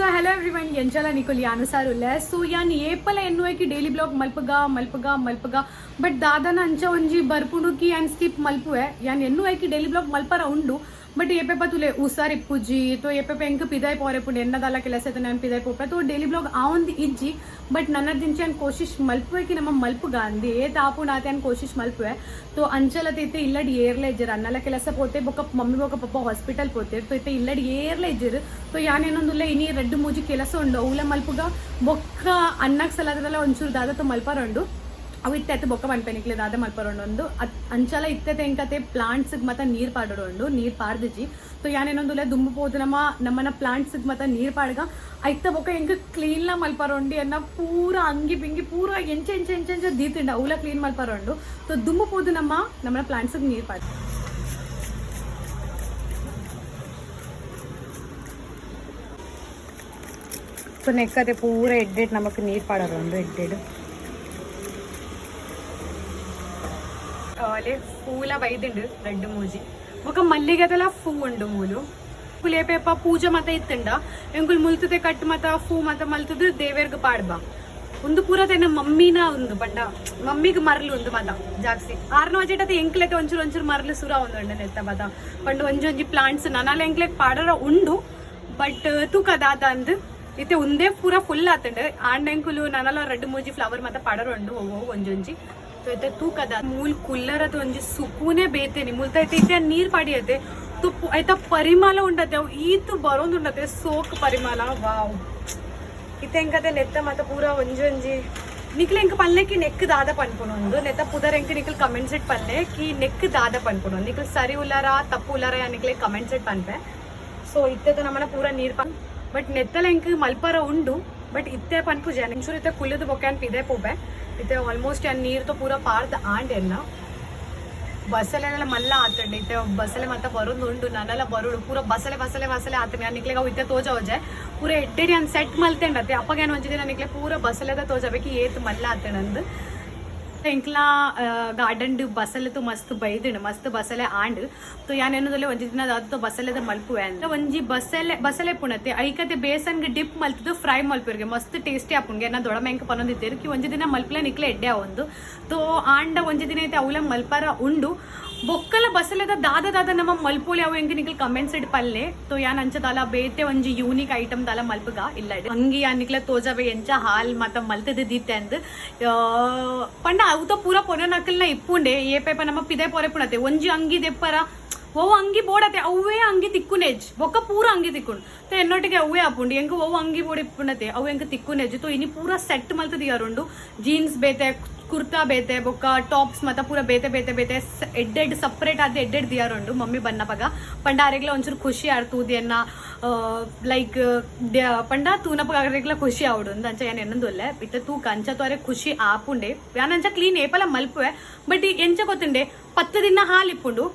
hello everyone, Yanchala Nicole Yanusarulle. So yan April NY ki daily blog malpaga but dada na ancha onji barpudu ki and skip malpu hai yan NY ki daily blog malpara undu but ये पे तुले उसार इप्पुजी तो ये पे ink पिदाई पोरे पुणे एन्न दाला ಕೆಲಸ तो ನಾನು पिदाई पोपे तो डेली ब्लॉग आउंदी इज्जी बट ನನ್ನ ದಿಂಚೆ ಅನ್ ಕೋಶಿಶ್ ಮಲ್ಪುವೆ ಕಿ ನಮ್ಮ ಮಲ್ಪು ಗಾಂಧಿ ಏ ತಾಪು ನಾತೆ ಅನ್ ಕೋಶಿಶ್ ಮಲ್ಪುವೆ तो ಅಂಚಲತೆ ಇತ್ತೆ ಇಲ್ಲಡಿ ಏರ್ಲೆ ಇಜ್ಜರ ಅನ್ನಲ ಕೆಲಸ ಪೋತೆ ಬೊಕ ಮಮ್ಮಿ ಬೊಕ ಪಪ್ಪ ಹಾಸ್ಪಿಟಲ್ ಪೋತೆ तो ಇತ್ತೆ ಇಲ್ಲಡಿ ಏರ್ಲೆ ಇಜ್ಜರು तो ಯಾನ್ ಏನೊಂದುಲ್ಲ ಇನಿ ರೆಡ್ ಮೂಜಿ ಕೆಲಸ ಉಂಡು ಅವಲ ಮಲ್ಪುಗ ಬೊಕ್ಕ ಅನ್ನಕ್ ಸಲಾದಲ್ಲ ಒಂಚೂರು ದಾದ तो ಮಲ್ಪರಂಡು ಅವು ಇತ್ತೆ ಬೊಕ್ಕ ಮನ್ಪೆನಿಕ್ಲೆ ದಾದ ಮಲ್ಪರೊಂಡು ಅಂಚಲ ಇತ್ತೆ ಎಂಕತೆ ಪ್ಲಾಂಟ್ಸ್ ಮತ್ತ ನೀರ್ ಪಾಡೋಡು ನೀರ್ ಪಾಡ್ದಿಜಿ तो ಯಾನೇನೊಂದುಲೆ ದುಂಬು ಪೋದು ನಮ್ಮನ ಪ್ಲಾಂಟ್ಸ್ ಮತ್ತ ನೀರ್ ಪಾಡ್ಗ ಐತ ಬೊಕ್ಕ ಎಂಕ ಕ್ಲೀನ್ ಲ ಮಲ್ಪರೊಂಡಿ ಅನ್ನ ಪೂರ ಅಂಗಿ ಪಿಂಗಿ ಪೂರ ಎಂಚ ಎಂಚ ಎಂಚ ಎಂಚ ದೀತಿಂಡ ಅವಲ ಕ್ಲೀನ್ ಮಲ್ಪರೊಂಡು तो ದುಂಬು ಪೋದು ನಮ್ಮನ ಪ್ಲಾಂಟ್ಸ್ ನೀರ್ ಪಾಡ तो ನೆಕ್ಕತೆ ಪೂರ ಎಡ್ಡೆಡ್ ನಮಕ್ ನೀರ್ ಪಾಡರೊಂಡು ಎಡ್ಡೆಡ್ పూల బైదిండు రెడ్ మూజి ఒక మల్లిగదల పూ ఉండు మూలు పులేపేప పూజ మత ఇత్తుంಡ ಎಂಕುಲ್ ಮುಲ್ತದೆ ಕಟ್ ಮತ ಫೂ ಮತ ಮಲ್ತದು ದೇವೇರ್ಗ ಪಾಡ್ಬಾ ಒಂದು ಪೂರ ತೆನ್ನ ಮಮ್ಮಿನ ಒಂದು ಪಂಡ ಮಮ್ಮಿಗೆ ಮರಲು ಒಂದು ಮತ ಜಾಕ್ಸಿ ಆರ್ನ ವಜೆಟತೆ ಎಂಕ್ಲೆತೆ ಒಂಚೂರು ಮರಲು ಸುರ ಒಂದು ನೆತ್ತ ಮತ ಪಂಡು ಒಂಜಿ ಪ್ಲಾಂಟ್ಸ್ ನನಾಲ ಎಂಕ್ಲೆಕ್ ಪಾಡರ ಉಂಡು ಬಟ್ ತೂಕದಾದ ಅಂದ್ ಇತ್ತೆ ಒಂದೇ ಪೂರ ಫುಲ್ ಆತಂಡು ಆಂಡ್ ಎಂಕುಲು ನನಾಲ ರೆಡ್ ಮೂಜಿ ಫ್ಲವರ್ ಮತ ಪಾಡರ ಉಂಡು ಒಂಜೊಂಜಿ तो तूकद मूल कुल्लर ಒಂಜಿ ಸುಕೂನೆ ಬೇತೇನಿ ಮುಲ್ತ ಐತೆ ನೀರ್ ಪಾಡಿಯತೆ तो ಐತ ಪರಿಮಳ ಉಂಡತೆ ಅವು ಈತು ಬರೋಂದು ಉಂಡತೆ ಸೋಕ್ ಪರಿಮಳ ವಾವ್ ಇತ್ತೆ ಎಂಕತೆ ನೆತ್ತ ಮತ ಪೂರ ಒಂಜೊಂಜಿ ನಿಕ್ಲೆ ಎಂಕ ಪಲ್ಲೆ ಕಿ ನೆಕ್ ದಾದ ಪನ್ಪುನೊಂದು ನೆತ್ತ ಪುದರ್ ಎಂಕ ನಿಕ್ಲೆ ಕಮೆಂಟ್ಸ್ ಇಟ್ ಪಲ್ಲೆ ಕಿ ನೆಕ್ ದಾದ ಪನ್ಪುನೊಂದು ನಿಕ್ಲೆ ಸರಿ ಉಲ್ಲರ ತಪ್ಪು ಉಲ್ಲರ ಯಾ ನಿಕ್ಲೆ ಕಮೆಂಟ್ಸ್ ಇಟ್ ಪನ್ಪೆ ಸೊ ಇತ್ತೆ ನಮ್ಮನ ಪೂರ ನೀರ್ ಪನ್ ಬಟ್ ನೆತ್ತಲ ಎಂಕ ಮಲ್ಪರ ಉಂಡು ಬಟ್ ಇತ್ತೆ ಪನ್ಪು ಜನ ಇಂಚೂರು ಇತ್ತೆ ಕುಲ್ಲದ ಬೊಕ್ಕಾನ್ ಪಿದೆ ಪೋಪೆ इतने ऑलमोस्ट या नीर तो पूरा पार्द आंड बसले मल्ल आतंड इतने बसले मत बरोंदु ननला बरोಡು पूरा बसले आतने या निकले इतने तोजा हो जाए पूरा एड्डेड या सेट मल्तेंड अते अप्पगे ಏನು ಒಂಜಿದಿನ ನಿಕ್ಲೆ पूरा बसले तोजाबेकि ಏತ್ ಮಲ್ಲ ಆತನಂದು ಎಂಕ್ಲಾ गार्डन बसले तो मस्त बೈದಿನ मस्त बसले आंड तो यानेनुदले ಒಂಜಿ ದಿನ ದಾದ बसलेದ ಮಲ್ಪುವೆ ಅಂತ ಒಂಜಿ बसले ಪುಣತೆ ಐಕತೆ ಬೇಸನ್ ಗೆ ಡಿಪ್ ಮಲ್ತದು ಫ್ರೈ ಮಲ್ಪುರ್ಗೆ ಮस्त ಟೇಸ್ಟಿ ಆಪುಂಗೆ ನಾ ದೊಡ ಮೆಂಕ ಪನೊಂದಿದ್ದೇರು ಕಿ ಒಂಜಿ ದಿನ ಮಲ್ಪಲೆ ನಿಕ್ಲೆ ಎಡ್ಡೆ ಒಂದು तो ಆಂಡ ಒಂಜಿ ದಿನ ಐತೆ ಅವಲ ಮಲ್ಪರ ಉಂಡು ಬೊಕ್ಕಲ ಬಸಲೆದ ದಾದ ನಮ್ಮ ಮಲ್ಪೋಲಿ ಅವು ಎಂಕ ನಿಕ್ಲೆ ಕಮೆಂಟ್ಸ್ ಇಡ್ ಪಲ್ಲೆ तो ಯಾನ್ ಅಂಚದಾಲ ಬೇತೆ ಒಂಜಿ ಯೂನಿಕ್ ಐಟಮ್ ದಾಲ ಮಲ್ಪಗ ಇಲ್ಲ ಅಂಗಿ ಯಾನ್ ನಿಕ್ಲೆ ತೋಜಾವೆ ಎಂಚ ಹಾಲ್ ಮತ ಮಲ್ತದೆ ದೀತೆ ಅಂದ್ ಪಂಡ ಅವು तो पूरा पोने नकल इप्पुंडे ये पेपर नम पिदे पोरे पुणते ಒಂಜಿ ಅಂಗಿ ದೆಪ್ಪರ ಓ ಅಂಗಿ ಬೋಡತೆ ಅವೇ ಅಂಗಿ ತಿಕ್ಕುನೇಜ್ ಬೊಕ್ಕ ಪೂರ ಅಂಗಿ ತಿಕ್ಕುಂಡು तो ಎನ್ನೊಟ್ಟಿಗೆ ಅವೇ ಆಪುಂಡು ಎಂಕ ಓ ಅಂಗಿ ಬೋಡಿ ಪುಣತೆ ಅವು ಎಂಕ ತಿಕ್ಕುನೇಜ್ तो ಇನಿ ಪೂರ ಸೆಟ್ ಮಲ್ತದ ಯಾರುಂಡು ಜೀನ್ಸ್ ಬೇತೆ ಕುರ್ತಾ ಬೇತೆ ಬೊಕ್ಕ ಟಾಪ್ಸ್ ಮತ ಪೂರ ಬೇತೆ ಎಡ್ಡೆಡ್ ಸಪ್ರೇಟ್ ಆದ ಎಡ್ಡೆಡ್ ದಿಯಾರುಂಡು ಮಮ್ಮಿ ಬನ್ನಪಗ ಪಂಡ ಅರೆಗ್ಲ ಒಂಚೂರು ಖುಷಿ ಆಡ್ತೂದಿಯನ್ನ ಲೈಕ್ ಪಂಡ ತೂನಪಗ ಅರೆಗ್ಲ ಖುಷಿ ಆವಡು ಅಂಚ ಯಾನ್ ಎನ್ನೊಂದುಲ್ಲೆ ಇತ್ತ ತೂಕ ಅಂಚ ತೋರೆ ಖುಷಿ ಆಪುಂಡೆ ಯಾನಂಚ ಕ್ಲೀನ್ ಏಪಲ ಮಲ್ಪುವೆ ಬಟ್ ಎಂಚ ಗೊತ್ತುಂಡೆ 10 ದಿನ ಹಾಲು ಇಪ್ಪುಂಡು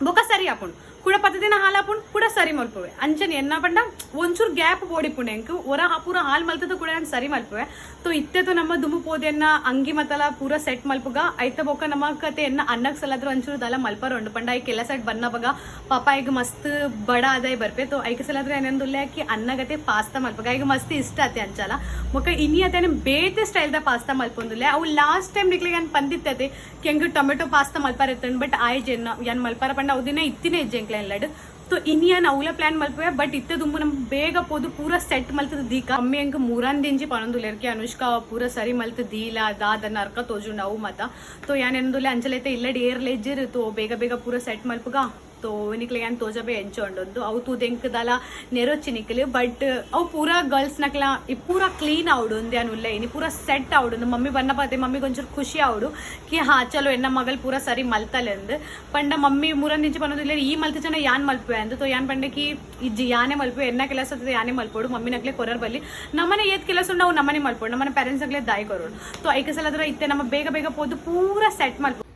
ಬೊಕ್ಕ ಸರಿ ಆಪುಂಡು ಕೂಡ 10 ದಿನ ಹಾಲು ಆಪುಂಡು ಕೂಡ ಸರಿ ಮಲ್ಪುವೆ ಅಂಚನೆ ಎನ್ನ ಪಂಡ ಒಂಚೂರು ಗ್ಯಾಪ್ ಬೋಡಿಪುಂಡೆ ಎಂಕು ಒರ ಪೂರ ಹಾಲು ಮಲ್ತದ ಕೂಡ ಸರಿ ಮಲ್ಪುವೆ तो इत्ते तो ನಮ್ಮ ದುಂಬು ಪೋದೆನ್ನ ಅಂಗಿ ಮತಲ ಪೂರ ಸೆಟ್ ಮಲ್ಪುಗ ಐತ ಬೊಕ್ಕ ನಮ್ಮ ಕತೆ ಎನ್ನ ಅನ್ನಕ್ ಸಲಾದ್ರ ಒಂಚೂರು ದಾಲ ಮಲ್ಪರೊಂಡು ಪಂಡ ಐ ಕೆಲ ಸೆಟ್ ಬನ್ನಪಗ ಪಾಪ ಈಗ ಮಸ್ತ್ ಬಡ ಆದಾಯ ಬರ್ಪೆ तो ಐಕ ಸಲಾದ್ರ ಏನಂದುಲ್ಲೆ ಕಿ ಅನ್ನಗತೆ ಪಾಸ್ತಾ ಮಲ್ಪಗ ಈಗ ಮಸ್ತ್ ಇಷ್ಟ ಆತೆ ಅಂಚಲ ಬೊಕ್ಕ ಇನಿ ಅತೇನೆ ಬೇತೆ ಸ್ಟೈಲ್ ದ ಪಾಸ್ತಾ ಮಲ್ಪೊಂದುಲ್ಲೆ ಅವು ಲಾಸ್ಟ್ ಟೈಮ್ ನಿಕ್ಲೆ ಯಾನ್ ಪಂದಿತ್ತತೆ ಕೆಂಗು ಟೊಮೆಟೊ ಪಾಸ್ತಾ ಮಲ್ಪರೆತ್ತನ್ ಬಟ್ ಆಯ್ ಜೆನ್ನ ಯಾನ್ ಮಲ್ಪರ ಪಂಡ ಅವದಿನ ಇತ್ತಿನೇ ಇಜ್ಜೆಂಕ್ಲೆ ಎಲ್ಲಡ್ तो इनियन अवला प्लान मल्पे बट इत्ते दुंबु नम बेग पोदु पूरा सेट मल्तद दीका मम्मी अंक मूरान दिंजी पनंदुलेर की अनुष्का पूरा सरी मल्त दीला दाद नरक तोजु नव मत तो यान एंदुले अंचलैते इल्लड एयर लेजर तो बेग पूरा सेट मल्पगा तो निकले यान तोजबे ಎಂಚೊಂಡೊಂದು ಅವು ತೂದೆಂಕದಲ ನೆರೊಚ್ಚಿ ನಿಕಲೆ ಬಟ್ ಅವು ಪೂರಾ ಗರ್ಲ್ಸ್ ನಕಲ ಪೂರಾ ಕ್ಲೀನ್ ಆವಡು ಯಾನ್ ಉಲ್ಲೆ ಇನಿ ಪೂರಾ ಸೆಟ್ ಆವಡು ಮಮ್ಮಿ ಬನ್ನಪತೆ ಮಮ್ಮಿಗೆ ಒಂಚೂರು ಖುಷಿ ಆವಡು ಕಿ ಹಾ ಚಲೋ ಎನ್ನ ಮಗಲ್ ಪೂರಾ ಸರಿ ಮಲ್ತಲೆ ಅಂದ್ ಪಂಡ ಮಮ್ಮಿ ಮೂರನ್ ನಿಂಚಿ ಪನ್ನೋದಿಲ್ಲ ಈ ಮಲ್ತ ಜನ ಯಾನ್ ಮಲ್ಪೆ ಅಂದ್ तो ಯಾನ್ ಪಂಡೆ ಕಿ ಇಜ್ಜಿ ಯಾನೆ ಮಲ್ಪೆ ಎನ್ನ ಕೆಲಸ ಅದ ಯಾನೆ ಮಲ್ಪೋಡು ಮಮ್ಮಿ ನಕ್ಲೆ ಕೊರರ್ ಬಲ್ಲಿ ನಮ್ಮನೆ ಏತ್ ಕೆಲಸ ಉಂಡು ಅವು ನಮ್ಮನೆ ಮಲ್ಪೋಡು ನಮ್ಮನೆ ಪೇರೆಂಟ್ಸ್ ನಕ್ಲೆ ದಾಯಿ ಕೊರೋಡು तो ಐಕ ಸಲದ್ರ ಇತ್ತೆ ನಮ್ಮ ಬೇಗ ಪೋದು ಪೂರಾ ಸೆಟ್ ಮಲ್ಪೋ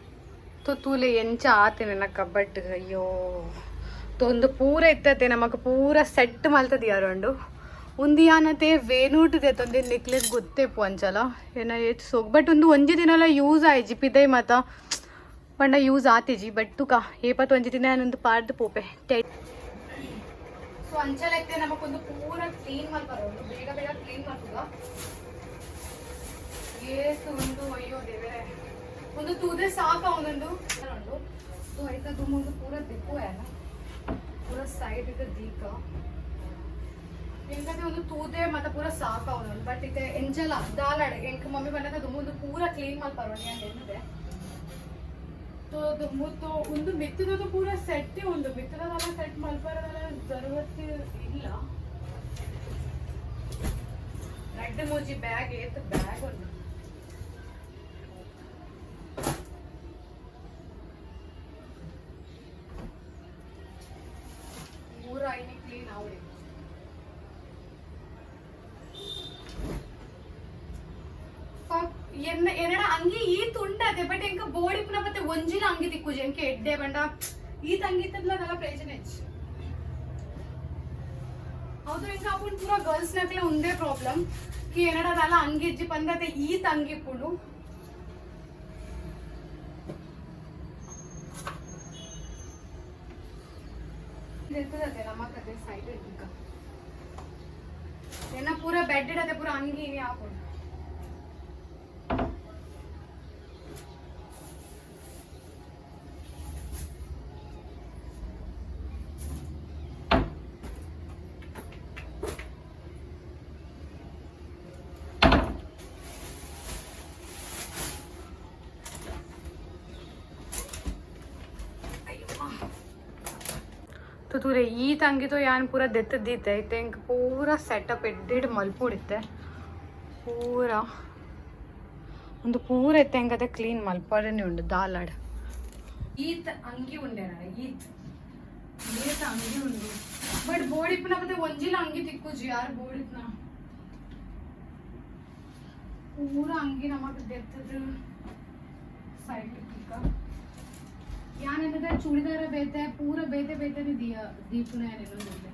तो तूले ಎಂಚ ಆತೇನೆ ನಕ್ಕ ಬಟ್ ಅಯ್ಯೋ तो ಒಂದು ಪೂರ ಇತ್ತತೆ ನಮಕ್ ಪೂರ ಸೆಟ್ ಮಲ್ತದ ಯಾರುಂಡು ಉಂದಿ ಯಾನತೆ ವೇನೂಟದೆ ತೊಂದಿ ನೆಕ್ಲೆಸ್ ಗೊತ್ತೇ ಪೋಂಚಲ ಏನ ಏತ್ ಸೋಗ್ ಬಟ್ ಒಂದು ಒಂಜಿ ದಿನಲ ಯೂಸ್ ಆಯ್ಜಿ ಪಿದೈ ಮತ ಪಂಡ ಯೂಸ್ ಆತಿಜಿ ಬಟ್ ತುಕ ಏಪತ್ ಒಂಜಿ ದಿನ ಒಂದು ಪಾರ್ದು ಪೋಪೆ ಸೊ ಅಂಚಲೈತೆ ನಮಗೊಂದು ಪೂರ ಕ್ಲೀನ್ ಮಾಡ್ತಾರೆ, ಒಂದು ಬೇಗ ಬೇಗ ಕ್ಲೀನ್ ಮಾಡ್ತದ. ಏಸು ಉಂಟು, ಅಯ್ಯೋ ದೇವರೇ, ಒಂದು ತೂದೆ ಸಾಕ ಒಂದೊಂದು ಉಂಟು. ಸೊ ಆಯ್ತಾ ತುಂಬ ಪೂರ ದಿಕ್ಕು ಅಲ್ಲ, ಪೂರ ಸೈಡ್ ಇದೆ ದೀಕ ಎಂಕತೆ ಒಂದು ತೂದೆ ಮತ್ತೆ ಪೂರ ಸಾಕ ಒಂದೊಂದು. ಬಟ್ ಇದೆ ಎಂಜಲ ದಾಲಾಡ್ ಎಂಕ ಮಮ್ಮಿ ಬಂದಾಗ ದುಮ್ಮೊಂದು ಪೂರ ಕ್ಲೀನ್ ಮಾಡ್ತಾರೆ ಏನಿದೆ. ಸೊ ದುಮ್ಮತ್ತು ಒಂದು ಮಿತ್ತದ ಪೂರ ಸೆಟ್, ಒಂದು ಮಿತ್ತದಲ್ಲ ಸೆಟ್ ಮಲ್ಪರದಲ್ಲ ಜರುವತ್ತಿ ಇಲ್ಲ. ರೆಡ್ ಮೋಜಿ ಬ್ಯಾಗ್ ಏತ್ ಬ್ಯಾಗ್ ಉಂಟು. ಪೂರ ಐನಿ ಕ್ಲೀನ್ ಆವಡಿ. ಎನ್ನಡ ಅಂಗಿ ಈ ತುಂಡದೆ ಬಟ್ ಎಂಕ ಬೋಡಿಪುನ ಮತ್ತೆ ಒಂಜಿನ ಅಂಗಿ ತಿಕ್ಕುಜಿ ಎಂಕ ಎಡ್ಡೆ ಬಂಡ ಈ ತಂಗಿ ತದ್ಲದಲ್ಲ ಪ್ರಯೋಜನ ಹೆಚ್ಚು. ಹೌದು ಎಂಕ ಅಪ್ಪನ್ ಪೂರ ಗರ್ಲ್ಸ್ ನಕ್ಲೆ ಒಂದೇ ಪ್ರಾಬ್ಲಮ್ ಕಿ ಏನಡದಲ್ಲ ಅಂಗಿ ಇಜ್ಜಿ ಪಂದತೆ ಈ ತಂಗಿ ಪುಡು ಇರ್ತದೆ ನಮ್ಮ ಕತೆ ಸೈಡ್ ಈಗ ಏನ ಪೂರ ಬೆಡ್ ಇಡದೆ ಪೂರ ಅಂಗಿ ಹಾಕೊಂಡು. तो तुरे ಈ ತಂಗಿతో ಯಾನ್ ಪೂರ ದೆತ್ತದಿತ್ತೆ ಐತೆ ಇಂಕ ಪೂರ ಸೆಟಪ್ ಎಡ್ಡಿಡ್ ಮಲ್ಪುಡಿತ್ತೆ ಪೂರ ಒಂದು ಪೂರ ಎತ್ತೆ ಹೆಂಗದೆ ಕ್ಲೀನ್ ಮಲ್ಪಡನೆ ಉಂಡು ದಾಲಾಡ್. ಈತ್ ಅಂಗಿ ಉಂಡೆ ಈತ ಅಂಗಿ ಉಂಡು ಬಟ್ ಬೋಡಿಪ್ನ ಮತ್ತೆ ಒಂಜಿಲ ಅಂಗಿ ತಿಕ್ಕುಜಿ ಯಾರು ಬೋಡಿಪ್ನ ಪೂರ ಅಂಗಿ ನಮಕ್ ದೆತ್ತದು ಸೈಡ್ ತಿಕ್ಕ ಯಾನೆಂದ್ರೆ ಚೂಡಿದಾರ ಬೇತೆ ಪೂರ ಬೇತೆ ಬೇತೆನೆ ದೀಪುನ ಏನೇನೋ ಬೇತೆ.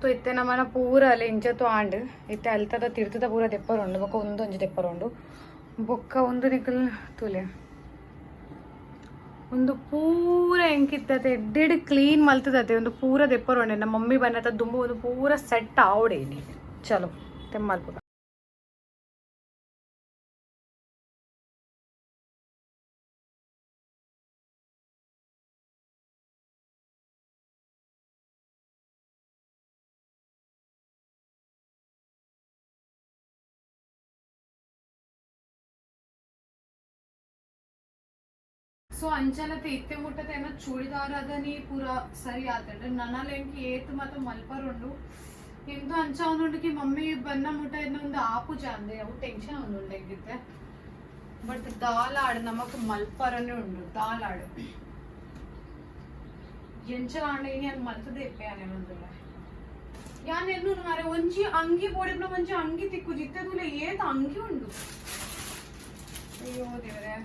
तो इत्ते नमन पूरा अल्ले इंच तो आंड इत्ते अल्तದ ತಿರ್ತದ ಪೂರ ತೆಪ್ಪರುಂಡು ಬೊಕ್ಕ ಒಂದೊಂಜಿ ತೆಪ್ಪರುಂಡು ಬೊಕ್ಕ ಒಂದು ನಿಕಲ್ ತುಲೆ ಒಂದು ಪೂರ ಎಂಕಿತ್ತತೆ ಎಡ್ಡೆಡ್ ಕ್ಲೀನ್ ಮಲ್ತದತೆ ಒಂದು ಪೂರ ತೆಪ್ಪರುಂಡೆ ನಮ್ಮ ಮಮ್ಮಿ ಬನ್ನತ ದುಂಬು ಒಂದು ಪೂರ ಸೆಟ್ ಆವಡೇನಿ ಚಲೋ ತೆಮ್ಮಲ್ಪುಗ. ಸೊ ಅಂಚಲತೆ ಇತ್ತೆ ಮುಟ್ಟತೆ ಏನೋ ಚೂಡಿದಾರ ಅದನಿ ಪೂರ ಸರಿ ಆತಂಡ್ರೆ ನನ್ನಲೆಂಕಿ ಏತ್ ಮತ್ತೆ ಮಲ್ಪರುಂಡು ಇಂದು ಅಂಚ ಒಂದುಂಡುಕಿ ಮಮ್ಮಿ ಬನ್ನ ಮುಟ್ಟ ಒಂದು ಆಪು ಜಾಂದೆ ಅವು ಟೆನ್ಷನ್ ಒಂದುಂಡು ಹೆಂಗಿತ್ತೆ. ಬಟ್ ದಾಲಾಡ್ ನಮಕ್ ಮಲ್ಪರನೇ ಉಂಡು ದಾಲಾಡ್ ಎಂಚಲ ಆಂಡ ಯಾನ್ ಮಲ್ತದೆ ಇಪ್ಪೆ ಯಾನೇನೊಂದಿಲ್ಲ ಯಾನ್ ಎನ್ನು ಮಾರೆ ಒಂಜಿ ಅಂಗಿ ಬೋಡಿಪ್ನ ಒಂಜಿ ಅಂಗಿ ತಿಕ್ಕು ಜಿತ್ತೆ ತುಲೆ ಏತ್ ಅಂಗಿ ಉಂಡು. ಅಯ್ಯೋ ದೇವರೇ,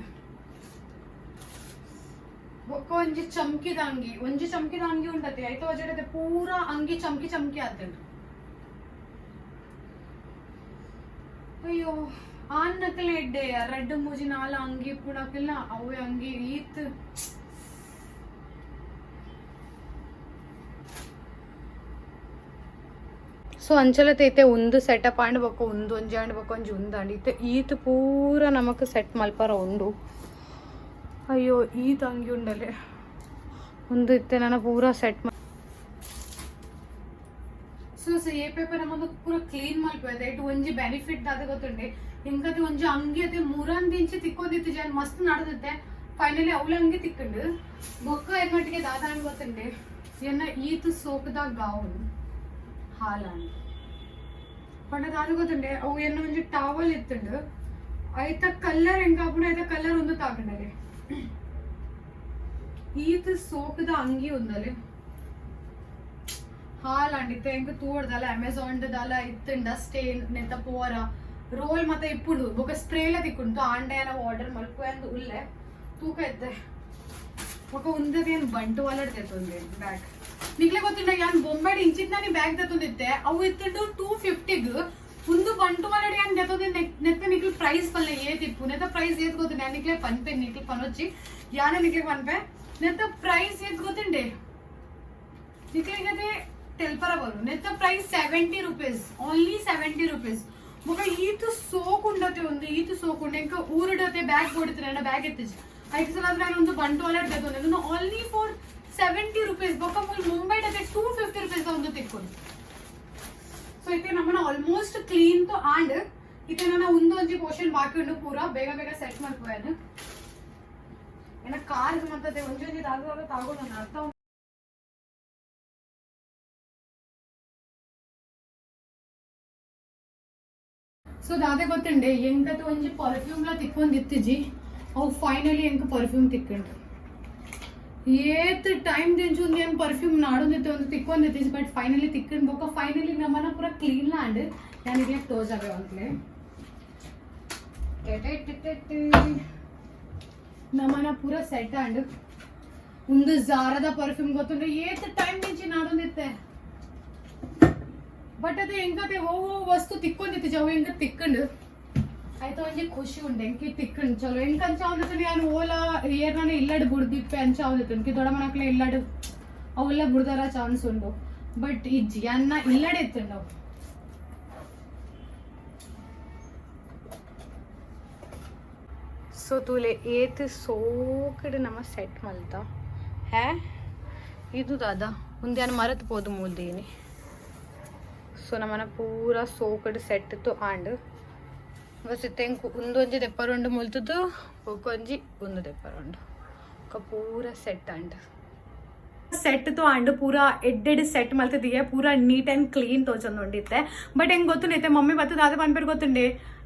ಬೊಕ್ಕ ಒಂಜಿ ಚಮ್ಕಿದ ಅಂಗಿ ಉಂಟತಿ ಆಯ್ತು ಅಜಡತೆ ಪೂರ ಅಂಗಿ ಚಮ್ಕಿ ಆತಂಡು. ಅಯ್ಯೋ ಆನ್ ನಕಲೆ ಎಡ್ಡೆ ರೆಡ್ ಮೂಜಿ ನಾಲ ಅಂಗಿ ಪುಣಕಿಲ್ಲ ಅವೇ ಅಂಗಿ ಈತ್ ಸೊ ಅಂಚಲತೆ ಐತೆ ಒಂದು ಸೆಟಪ್ ಆಂಡ್ ಬೊಕ್ಕ ಒಂದು ಒಂಜಿ ಆಂಡ್ ಬೊಕ್ಕ ಒಂಜಿ ಉಂದಾಂಡ್ ಇತ್ತೆ ಈತ್ ಪೂರ ನಮಕ್ ಸೆಟ್ ಮಲ್ಪರ ಉಂಡು. ಅಯ್ಯೋ ಈ ತಂಗಿ ಉಂಡಲೆ ಒಂದು ಇತ್ತೆ ನನ್ನ ಪೂರ ಸೆಟ್ ಸೊ ಏ ಪೇಪರ್ ನಮ್ಮದು ಪೂರ ಕ್ಲೀನ್ ಮಲ್ಪದೆ ಇಟ್ಟು ಒಂಜಿ ಬೆನಿಫಿಟ್ ಅದ ಗೊತ್ತುಂಡೆ ಇಂಕತಿ ಒಂಜಿ ಅಂಗಿ ಅದೇ ಮೂರಂದ್ ಇಂಚಿ ತಿಕ್ಕೋದಿತ್ತು ಜನ ಮಸ್ತ್ ನಡ್ದತ್ತೆ. ಫೈನಲಿ ಅವಳ ಅಂಗಿ ತಿಕ್ಕಂಡು ಬೊಕ್ಕ ಎನ್ನೊಟ್ಟಿಗೆ ದಾದಾಂಡ್ ಗೊತ್ತುಂಡೆ ಎನ್ನ ಈತ್ ಸೋಕದ ಗೌನ್ ಹಾಲಾಂಡ್ ಪಂಡ ದಾದ ಗೊತ್ತುಂಡೆ ಅವು ಎನ್ನ ಒಂಜಿ ಟಾವಲ್ ಇತ್ತುಂಡು ಐತ ಕಲರ್ ಎಂಕಾಪುಣ ಐತ ಕಲರ್ ಒಂದು ತಾಕಂಡಲೆ ಈತ್ ಸೋಕದ ಅಂಗಿ ಉಂದಲೆ ಹಾಲಾಂಡಿತ್ತೆ ಎಂಕ ತೂಡ್ದಲ್ಲ ಅಮೆಝಾನ್ ದಲ್ಲ ಇತ್ತಂಡ ಸ್ಟೇನ್ ನೆತ್ತ ಪೋರ ರೋಲ್ ಮತ್ತೆ ಇಪ್ಪುಡು ಬೊಕ ಸ್ಪ್ರೇಲ ತಿಕ್ಕುಂಟು ಆಂಡೆ ನಾವು ಆರ್ಡರ್ ಮಲ್ಕು ಎಂದು ಉಲ್ಲೆ ತೂಕ ಇದ್ದೆ ಬೊಕ ಉಂದದೇನು ಬಂಟು ವಾಲಡ್ ತೆತ್ತೊಂದೆ ಬ್ಯಾಗ್ ನಿಕ್ಲೆ ಗೊತ್ತಿಲ್ಲ ಯಾನ್ ಬೊಂಬಾಡಿ ಇಂಚಿತ್ ನಾನು ಬ್ಯಾಗ್ ತಗೊಂಡಿದ್ದೆ ಅವು ಇತ್ತು 250 ಒಂದು ಬಂಟು ಮಾಡಿ ಯಾನ್ ಜೊತೆ ನೆತ್ತ ನಿಕ್ಲೆ ಪ್ರೈಸ್ ಪಲ್ಲೆ ಏತಿಪ್ಪು ನೆತ್ತ ಪ್ರೈಸ್ ಏತ್ ಗೊತ್ತಿಲ್ಲ ಯಾನ್ ನಿಕ್ಲೆ ಪನ್ಪೆ ನಿಕ್ಲೆ ಪನೊಚ್ಚಿ ಯಾನ ನಿಕ್ಲೆ ಪನ್ಪೆ ನೆತ್ತ ಪ್ರೈಸ್ ಏತ್ ಗೊತ್ತಿಂಡೆ ನಿಕ್ಲೆ ಗದೆ ತೆಲ್ಪರ ಬರು ನೆತ್ತ ಪ್ರೈಸ್ 70 rupees ಓನ್ಲಿ 70 rupees ಮಗ ಈತು ಸೋಕುಂಡತೆ ಒಂದು ಈತು ಸೋಕುಂಡ ಎಂಕ ಊರಿಡತೆ ಬ್ಯಾಗ್ ಕೊಡ್ತೀನಿ ನನ್ನ ಬ್ಯಾಗ್ ಎತ್ತಿಜ್ ಐದು ಸಲ ಆದ್ರೆ ಒಂದು ಬಂಟು ವಾಲೆಟ್ ತಗೊಂಡು ಓನ್ಲಿ ಫಾರ್ 70 rupees ಬೊಕ್ಕ ಮುಂಬೈ ಡತೆ 250 rupees ಒಂದು ತಿಕ್ಕೊಂಡು ಸೊ ಇತ್ತೆ ನಮ್ಮನ್ನ ಆಲ್ಮೋಸ್ಟ್ ಕ್ಲೀನ್ ತು ಆಂಡ್ ಇತ್ತೆ ನನ್ನ ಒಂದೊಂಜಿ ಪೋರ್ಷನ್ ಬಾಕಿ ಉಂಡು ಪೂರ ಬೇಗ ಬೇಗ ಸೆಟ್ ಮಾಡ್ಕೋಯನು ಏನ ಕಾರ್ ಮತ್ತೆ ಒಂದೊಂಜಿ ದಾಗದಾಗ ತಾಗೋ ನನ್ನ ಅರ್ಥ ಸೊ ದಾದೆ ಗೊತ್ತಂಡೆ ಎಂಕತ ಒಂಜಿ ಪರ್ಫ್ಯೂಮ್ ಲ ತಿಕ್ಕೊಂದಿತ್ತಿಜಿ ಅವು ಫೈನಲಿ ಎಂಕ ಪರ್ಫ್ಯೂಮ್ ತಿಕ್ಕೊಂಡ್ರು ಏತ್ ಟೈಮ್ ದಿಂಚುಂದು ಏನು ಪರ್ಫ್ಯೂಮ್ ನಾಡೊಂದಿತ್ತೆ ಒಂದು ತಿಕ್ಕೊಂದಿತ್ತಿಜಿ ಬಟ್ ಫೈನಲಿ ತಿಕ್ಕೊಂಡ್ ಬೋಕ ಫೈನಲಿ ನಮ್ಮನ್ನ ಪೂರ ಕ್ಲೀನ್ ಆಂಡ್ ಯಾನಿಗೆ ಕ್ಲೋಸ್ ಆಗ ಅಂತಲೇ ನಮ್ಮನ್ನ ಪೂರ ಸೆಟ್ ಆಂಡ್ ಒಂದು ಜಾರದ ಪರ್ಫ್ಯೂಮ್ ಗೊತ್ತಂದ್ರೆ ಏತ್ ಟೈಮ್ ದಿಂಚಿ ನಾಡೊಂದಿತ್ತೆ ಬಟ್ ಅದೇ ಹೆಂಗತೆ ವಸ್ತು ತಿಕ್ಕೊಂದಿತ್ತು ಅವು ಹೆಂಗ ತಿಕ್ಕೊಂಡು ಆಯ್ತು ಒಂಜಿ ಖುಷಿ ಉಂಡು ಎಂಕಿ ತಿಕ್ಕೊಂಡು ಚಲೋ ಹೆಂಗ್ ಅಂಚ ಅವನಿತ್ತು ನಾನು ಓಲಾ ಏರ್ನಾನೆ ಇಲ್ಲಡ್ ಬುಡ್ದಿಪ್ಪೆ ಅಂಚ ಅವನಿತ್ತು ಎಂಕಿ ದೊಡ್ಡ ಮನಕ್ಲೆ ಇಲ್ಲಡ್ ಅವೆಲ್ಲ ಬುಡ್ದಾರ ಚಾನ್ಸ್ ಉಂಡು ಬಟ್ ಈ ಜಿಯನ್ನ ಇಲ್ಲಡೆ ಇತ್ತಂಡು ಅವು ಸೊ ತೂಲೆ ಏತ್ ಸೋಕಡೆ ನಮ್ಮ ಸೆಟ್ ಮಲ್ತ ಹೇ ಇದು ದಾದ ಮುಂದೆ ಮರತ್ ಪೋದು ಮೂಲ್ದೀನಿ ಸೊ ನಮ್ಮನ್ನ ಪೂರ ಸೋಕಡ್ ಸೆಟ್ ತು ಆಂಡ್ ಬಸ್ ಇತ್ತೆ ಒಂದೊಂಜಿ ದೆಪ್ಪರೊಂಡು ಮುಲ್ತದ್ದು ಒಂಜಿ ಒಂದು ದೆಪ್ಪರೊಂಡು ಪೂರ ಸೆಟ್ ಆಂಡ್ ಸೆಟ್ ತು ಆಂಡ್ ಪೂರ ಎಡ್ಡೆಡ್ ಸೆಟ್ ಮಲ್ತದಿಗೆ ಪೂರ ನೀಟ್ ಆ್ಯಂಡ್ ಕ್ಲೀನ್ ತೋಚಂದು ಉಂಡಿತ್ತೆ ಬಟ್ ಹೆಂಗೆ ಗೊತ್ತುಂಡೈತೆ ಮಮ್ಮಿ ಬತ್ತದ ಅದೇ ಪನ್ಪೇರು ಗೊತ್ತುಂಡೆ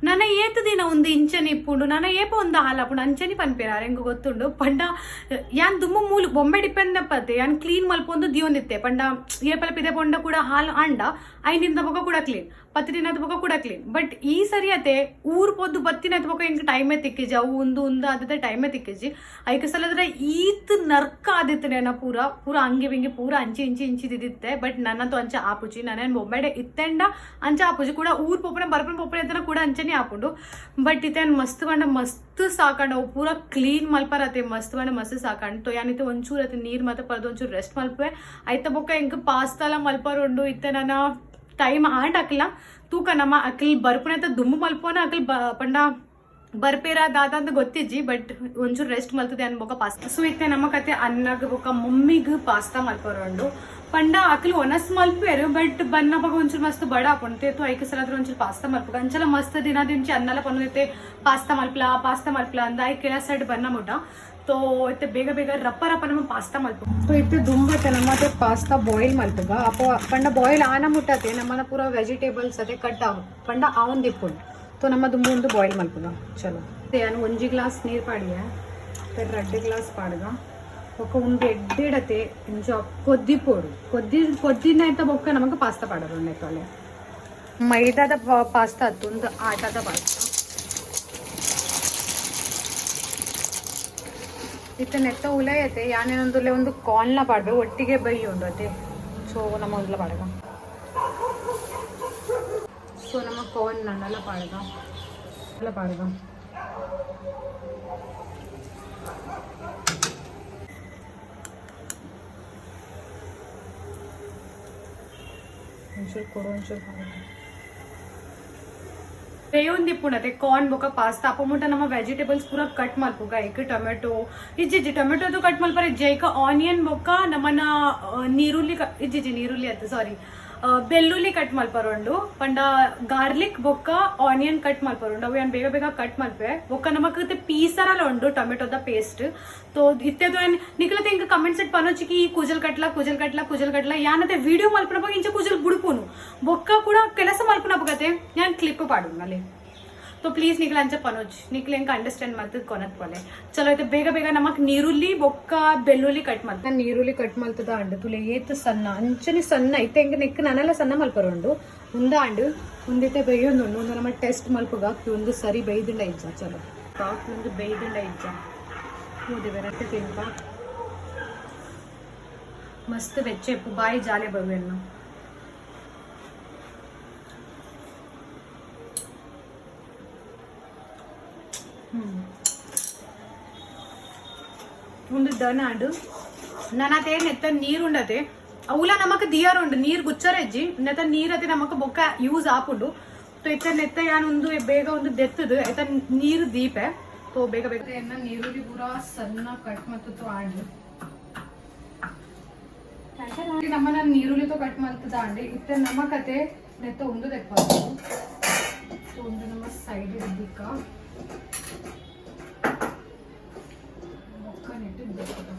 ನನ್ನ ಏತು ದಿನ ಒಂದು ಇಂಚನಿ ಇಪ್ಪುಂಡು ನನ್ನ ಏಪ ಒಂದು ಹಾಲಾಪುಂಡು ಅಂಚನಿ ಪನ್ಪೇರಾರು ಹೆಂಗೆ ಗೊತ್ತುಂಡು ಪಂಡ ಯಾನ್ ದುಮ್ಮ ಮೂಲು ಬೊಂಬೆ ಡಿಪೆಂಡ್ ಪತ್ತೆ ಯಾನ್ ಕ್ಲೀನ್ ಮಲ್ಪೊಂದು ದಿಯೊಂದಿತ್ತೆ ಪಂಡ ಏಪಲ ಪಿದೆ ಪೊಂಡ ಕೂಡ ಹಾಲು ಅಂಡ ಐನಿಂದ ಬೊಕ್ಕ ಕೂಡ ಕ್ಲೀನ್ 10 ದಿನದ ಬೊಕ್ಕ ಕೂಡ ಕ್ಲೀನ್ ಬಟ್ ಈ ಸರಿಯತೆ ಊರ್ ಪೊದ್ದು ಬತ್ತಿನದ ಬೊಕ್ಕ ಹೆಂಗೆ ಟೈಮೇ ತಿಕ್ಕಿಜಿ ಅವು ಒಂದು ಆದತೆ ಟೈಮೇ ತಿಕ್ಕಿಜಿ ಐಕೆ ಸಲದ್ರೆ ಈತ್ ನರ್ಕ ಆದಿತ್ತು ನೇನ ಪೂರ ಪೂರ ಹಂಗೆ ಹಿಂಗೆ ಪೂರ ಅಂಚಿ ಇಂಚಿದಿತ್ತೆ ಬಟ್ ನನ್ನಂತೂ ಅಂಚೆ ಆಪುಜಿ ನಾನೇನು ಬೊಂಬೆಡೆ ಇತ್ತೆಂಡ ಅಂಚೆ ಆಪುಜಿ ಕೂಡ ಊರ್ ಪೊಪ್ಪನೆ ಬರ್ಪನೆ ಪೊಪ್ಪನೆ ಅಂತ ಕೂಡ ಅಂಚನೆ ಆಪುಂಡು ಬಟ್ ಇತ್ತೇನು ಮಸ್ತ್ ಬಂಡ ಮಸ್ತ್ ಸಾಕಂಡು ಅವು ಪೂರ ಕ್ಲೀನ್ ಮಲ್ಪರತ್ತೆ ಮಸ್ತ್ ಬಂಡ ಮಸ್ತ್ ಸಾಕಂಡು ತೊ ಯಾನಿತ್ತೆ ಒಂಚೂರು ಅತ್ತೆ ನೀರು ಮತ್ತೆ ಪರ್ದು ಒಂಚೂರು ರೆಸ್ಟ್ ಮಲ್ಪೆ ಐತ ಬೊಕ್ಕ ಹೆಂಗೆ ಪಾಸ್ತಾಲ ಮಲ್ಪರುಂಡು ಇತ್ತೆ ನನ್ನ ಟೈಮ್ ಆಂಡ್ ಅಕ್ಲ ತೂಕ ನಮ್ಮ ಅಕ್ಲ್ ಬರ್ಪುನೆ ಅಂತ ದುಮ್ಮು ಮಲ್ಪೋನ ಅಕ್ಲ್ ಪಂಡ ಬರ್ಪೇರ ದಾದ ಅಂತ ಗೊತ್ತಿಜ್ಜಿ ಬಟ್ ಒಂಚೂರು ರೆಸ್ಟ್ ಮಲ್ತದೆ ಅನ್ಬೋಕ ಪಾಸ್ತಾ ಸೊ ಇತ್ತೆ ನಮ್ಮ ಕತೆ ಅನ್ನಗ ಬೊಕ್ಕ ಮಮ್ಮಿಗೆ ಪಾಸ್ತಾ ಮಲ್ಪರುಂಡು ಪಂಡ ಅಕ್ಲು ಒನಸ್ ಮಲ್ಪೇರು ಬಟ್ ಬನ್ನ ಬಗ ಒಂಚೂರು ಮಸ್ತ್ ಬಡ ಹಾಕೊಂಡೆ ತು ಐಕೆ ಸಲಾದ್ರೆ ಒಂಚೂರು ಪಾಸ್ತಾ ಮಲ್ಪಗ ಅಂಚಲ ಮಸ್ತ್ ದಿನ ದಿಂಚಿ ಅನ್ನಲ ಪನ್ನೈತೆ ಪಾಸ್ತಾ ಮಲ್ಪಲ ಅಂದ ಐ ಕೆಲ ಸೈಡ್ ಬನ್ನ ಮುಟ तो इतने ಬೇಗ ಬೇಗ ರಪ್ಪ ನಮ್ಮ ಪಾಸ್ತಾ ಮಲ್ಪ तो इतने दुंबते नम्मते पास्ता बॉईल मल्पग अप पंड बॉईल आना मुट्टते नಮ್ಮನ पूरा वेजिटेबल्स अते कट आव पंड आवन दिप्पुंड तो ನಮ್ಮ ದುಂಬುಂದು बॉईल मल्पग चलो यान 1 ग्लास ನೀರು ಪಾಡಿಯ फिर 2 ग्लास ಪಾಡಗ ఒక ಉಂಡೆ ಎಡ್ಡೆಡತೆ ಇಂಚ ಕೊದ್ದಿ ಪೋಡು ಕೊದ್ದಿನ ಐತ ಬೊಕ್ಕ ನಮಗೆ ಪಾಸ್ತಾ ಪಾಡರು ಉಂಡೆಕಲೆ ಮೈದಾದ ಪಾಸ್ತಾ ಒಂದು ಆಟದ ಪಾಸ್ತಾ ಇತ್ತೆ ನೆತ್ತ ಉಲಯತೆ ಯಾನೇನೊಂದುಲೆ ಒಂದು ಕಾರ್ನ್ಲ ಪಾಡ್ಬೇಕು ಒಟ್ಟಿಗೆ ಬೈ ಉಂಡು ಅದೇ ಸೊ ನಮ್ಮ ಒಂದ್ಲ ಪಾಡಗ ಸೊ ನಮ್ಮ ಕಾರ್ನ್ ನನ್ನೆಲ್ಲ ಪಾಡಗ ಒಂಚೂರು ಕೊಡು ಒಂಚೂರು ಪಾಡಗ ಬೇಯೊಂದು ಪುಣತೆ ಕಾರ್ನ್ ಬೊಕ್ಕ ಪಾಸ್ತಾ ಅಪ್ಪಮುಟ ನಮ್ಮ ವೆಜಿಟೇಬಲ್ಸ್ ಪೂರ ಕಟ್ ಮಲ್ಪುಗ ಐಕ್ ಟೊಮೆಟೊ ಇಜ್ಜಿಜ್ಜಿ ಟೊಮೆಟೊದು ಕಟ್ ಮಲ್ಪರೆ ಜೈಕ ಆನಿಯನ್ ಬೊಕ್ಕ ನಮ್ಮನ ನೀರುಳ್ಳಿ ನೀರುಳ್ಳಿ ಅತ್ತ ಸಾರಿ ಬೆಳ್ಳುಳ್ಳಿ ಕಟ್ ಮಲ್ಪರುಂಡು ಪಂಡ ಗಾರ್ಲಿಕ್ ಬೊಕ್ಕ ಆನಿಯನ್ ಕಟ್ ಮಲ್ಪರುಂಡು ಅವು ಬೇಗ ಬೇಗ ಕಟ್ ಮಲ್ಪೆ ಬೊಕ್ಕ ನಮಕ್ ಪೀಸರಲ್ಲ ಉಂಡು ಟೊಮೆಟೊದ ಪೇಸ್ಟ್ तो इत्तेदो निकलते इंक कमेंट सेट पनोचिकी कुजल कट्ला यानते वीडियो मल्पनपग इंच कुजल बुडुपुनु बोक्का कूडा केलस मल्पनपगते यान क्लिप पाडुनले तो प्लीज निकल अंच पनोच निकल इंक अंडरस्टैंड मत कोनत पोले चलो इते ಬೇಗ ಬೇಗ नमक ನೀರುಳ್ಳಿ ಬೊಕ್ಕ ಬೆಳ್ಳುಳ್ಳಿ ಕಟ್ ಮಲ್ತ ನೀರುಳ್ಳಿ ಕಟ್ ಮಲ್ತದ ಅಂಡು ತುಲೆ ಏತ್ ಸಣ್ಣ ಅಂಚನೆ ಸಣ್ಣ ಇತ್ತೆ ಇಂಕ ನೆಕ್ ನನೆಲ್ಲ ಸಣ್ಣ ಮಲ್ಪರುಂಡು ಉಂದ ಅಂಡು ಉಂದಿತೆ ಬೇಯೊಂದು ಒಂದು ನಮ್ಮ ಟೆಸ್ಟ್ ಮಲ್ಪಗ ಒಂದು ಸರಿ ಬೇಯ್ದಿಂಡ ಇಜ್ಜ ಚಲೋ ಕಾಕ್ ಒಂದು ಬೇಯ್ದಿಂಡ ಇಜ್ಜ ಮೂದೆ ವೆರೈಟಿ ತಿನ್ಪ मस्त वेच्चे बाई जाले बगेन्न ಒಂದು ದನ ಆಡು ನನ್ನತೆ ನೆತ್ತ ನೀರು ಉಂಡತೆ ಅವಲ ನಮಕ್ ದಿಯರ್ ಉಂಡು ನೀರು ಗುಚ್ಚರೆಜ್ಜಿ ನೆತ್ತ ನೀರತೆ ನಮಕ್ ಬೊಕ್ಕ ಯೂಸ್ ಆಪುಂಡು तो इतना नेत्ता यान उंदु ಬೇಗ ಒಂದು ದೆತ್ತದು ಐತ ನೀರು ದೀಪೆ तो ಬೇಗ ಬೇಗ ಎನ್ನ ನೀರುಳ್ಳಿ ಪೂರಾ ಸಣ್ಣ ಕಟ್ ಮತ್ತತು ಆಂಡಿ ನಮ್ಮನ ನೀರುಳ್ಳಿ तो ಕಟ್ ಮಲ್ತದ ಆಂಡಿ ಇತ್ತ ನಮ್ಮ ಕತೆ ನೆತ್ತ ಒಂದು ದೆಪ್ಪದು तो ಒಂದು ನಮ್ಮ ಸೈಡ್ ಇದ್ದಿಕ್ಕ ಮೊಕ್ಕ ನೆಟ್ಟು ದೆಪ್ಪದು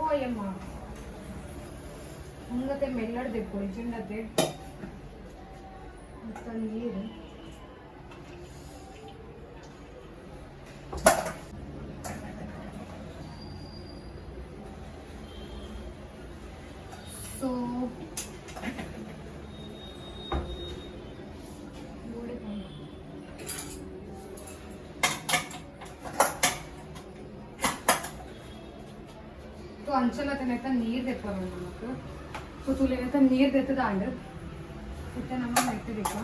ಓಯಮ್ಮ ಹಂಗತೆ ಮೆಲ್ಲಡ್ದೆ ಕೊಯ್ಚಿಂಡತೆ ಮತ್ತೆ ನೀರು ಸೊ तो अंचल नीर देता नमक तो तुले नीर देता अंड इतना नमक नेट देखा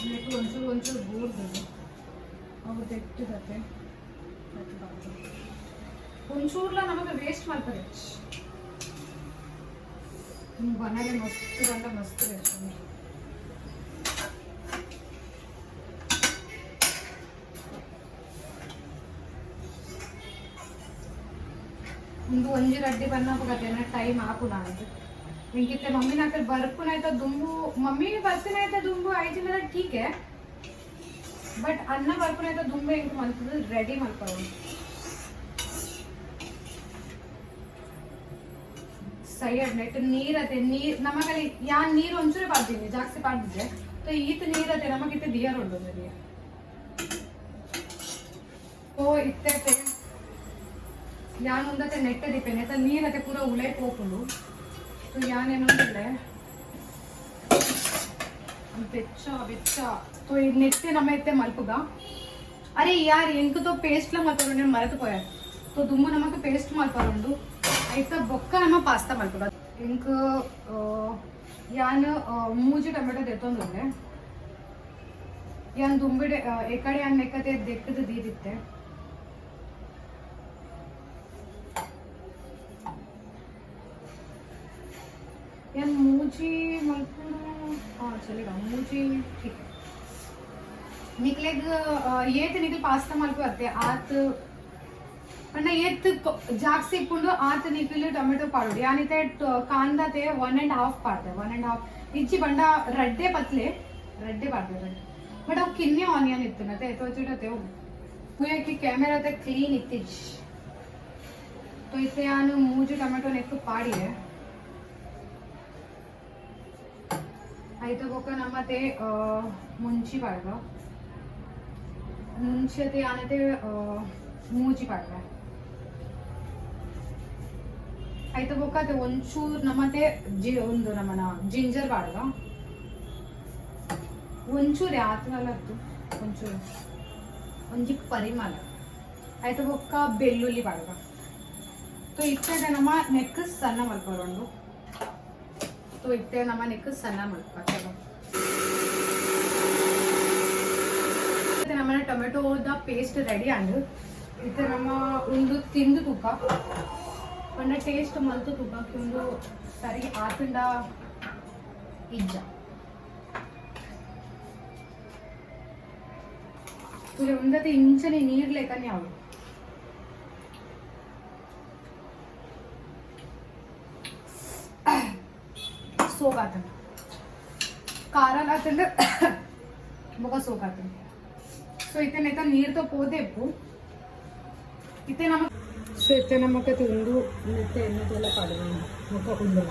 नेट ಒಂಚೂರು ಒಂಚೂರು ಗೋರ್ದು ಅವು ತೆಟ್ಟುತ್ತೆ ಒಂಚೂರ್ಲ ನಮಗೆ ವೇಸ್ಟ್ ಮಾಡ್ತಾರೆ ಬನಗೆ ಮಸ್ತ್ ಗಂಡ ಮಸ್ತ್ ವೇಸ್ಟ್ ಒಂದು ಒಂಜಿ ರಡ್ಡಿ ಬನ್ನಪಗತೇನ ಟೈಮ್ ಆಪುನ ಅಂತ ಇಂಕಿತ್ತೆ ಮಮ್ಮಿ ನಾಕಲ್ ಬರ್ಪುನೈತ ದುಂಬು ಮಮ್ಮಿ ಬರ್ತಿನೈತ ದುಂಬು ಐಜಿನ ठीक है बट अन्न ಬರ್ಪುನೈತ ದುಂಬು ಇಂಕ ಮಲ್ತದ ರೆಡಿ ಮಲ್ಪವ ಸೈಡ್ ನೆಟ್ ನೀರತೆ ನೀರ್ ನಮಗಲಿ ಯಾನ್ ನೀರು ಒಂಚೂರು ಪಾಡ್ತೀನಿ ಜಾಸ್ತಿ ಪಾಡ್ದಿದ್ರೆ तो ಈತ ನೀರತೆ ನಮಗಿತ್ತೆ ದಿಯರ್ ಉಂಡು ಓ ಇತ್ತೆ यान उंदते नेट्टे दिपेने तो नीर अते पूरा उले पोपुंडु तो यान एनुंदले बेच्चा बेच्चा तो ई नेट्टे नमे इत्ते मल्पुगा अरे यार इंक तो पेस्ट ला मल्परो नेनु मरेतुपोया तो दुम्मु नमक पेस्ट मल्परोंडु ऐत बोक्क नम पास्ता मल्पुगा इंक यान मूजी टमेटो देतोंदुंडे यान दुंबिडे एकड़े यान नेक्कते देक्कद दीदित्ते यान मूजी मल्पुना हाँ चलेगा मूजी ठीक है निकलेग ये तो निकल पास्ता मल्पु आते आत अन्ना ये तो जागसी पुंडो आत निकल टमेटो पाडोडी यानी ते कांदा ते 1.5 पाडते 1.5 इच्ची बंडा रड्डे पतले रड्डे पाडते रड्डे बट अव किन्ने आनियन इत्तुना ते तो चिडते मुये की कैमरा ते क्लीन इत्तिज तो इत्ते यान मूजी टमेटो नेक्क पाडिये आयत बोक नमते मुंची पाडग मुंची ते आनते मूजी पाडग आयत बोक ते ಒಂಚೂರು नमते ಒಂದು ನಮನ ಜಿಂಜರ್ ಪಾಡಗ ಒಂಚೂರು ಯಾತನಲತ್ತು ಒಂಚೂರು ಒಂಜಿ ಪರಿಮಳ ಆಯ್ತು ಬೊಕ್ಕ ಬೆಳ್ಳುಳ್ಳಿ ಪಾಡಗ तो इत्ते नम नेक्क सಣ್ಣ ಮಲ್ಪರೋಂಡು तो इतने नम नेक्क सಣ್ಣ मल्प चलो नम टमेटो पेस्ट रेडी अंड इतने नम उंदु तिंदु तुक पण्ण टेस्ट मल्तु तुक उंदु सरी आतुंड इज्ज तुले उंदते इंचनी नीर लेकने आवु सोगात कार बघा सोगात सो इथे नाही नीर तो पोदे इथे नमक सो इथे नमक उंडू इथे एण्णेला पाडवे मुख उंडू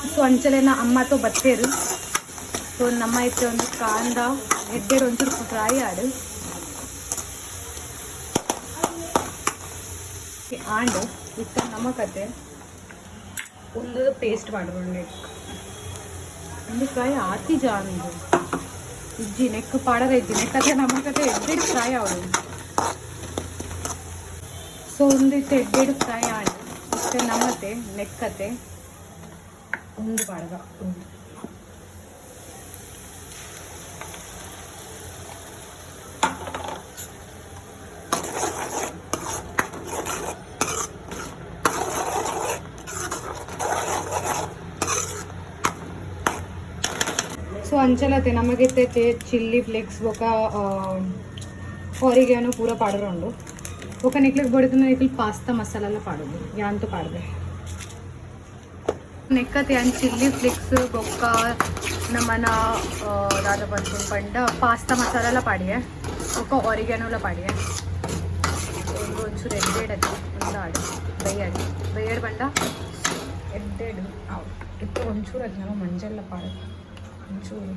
सो अंचलेन अम्म तो बत्तेरु सो नम्म इथे ಒಂದು ಕಾಂದ ಎಡ್ಡೆರು ಒಂಚೂರು ಫ್ರೈ ಆಡು ಆಂಡ್ ಇತ್ತ ನಮಕತೆ ಒಂದು ಪೇಸ್ಟ್ ಮಾಡ್ಕೊಂಡು ಒಂದು ಫ್ರೈ ಆತಿ ಜಾಂದು ಇಜ್ಜಿ ನೆಕ್ ಪಾಡರ ಇಜ್ಜಿ ನೆಕ್ಕತೆ ನಮಗತೆ ಎಡ್ಡೆಡು ಫ್ರೈ ಆವಡು ಸೊ ಒಂದಿಟ್ಟು ಎಡ್ಡೆಡು ಫ್ರೈ ಆಡಿ ಇಷ್ಟೇ ನಮ್ಮತೆ ನೆಕ್ಕತೆ ಒಂದು ಪಾಡಗ ಒಂದು సో అంచలతే నమగైతే చిల్లీ ఫ్లేక్స్ ఒక ఆరిగానో పూర పాడరండు ఒక నెక్లెస్ పడుతున్న నెక్లెస్ పాస్తా మసాలాల పాడదు యాంతో పాడದೆ ನೆಕ್ಕತೆ ಅಂದ್ ಚಿಲ್ಲಿ ಫ್ಲೇಕ್ಸ್ ಬೊಕ್ಕ ನಮ್ಮನ ದಾದ ಬಂದ್ಕೊಂಡು ಪಂಡ ಪಾಸ್ತಾ ಮಸಾಲ ಪಾಡಿಯೆ ಬೊಕ್ಕ ಆರಿಗ್ಯಾನೋಲ ಪಾಡಿಯೆ ಒಂದು ಒಂಚೂರು ಎಡ್ಡೆಡದು ಒಂದು ಆಡು ಬೈಯಡ್ ಬಂಡ ಎಡ್ಡೆಡು ಅವು ಇತ್ತು ಒಂಚೂರು ಅದು ನಾವು ಮಂಜೆಲ್ಲ ಪಾಡು ಒಂಚೂರು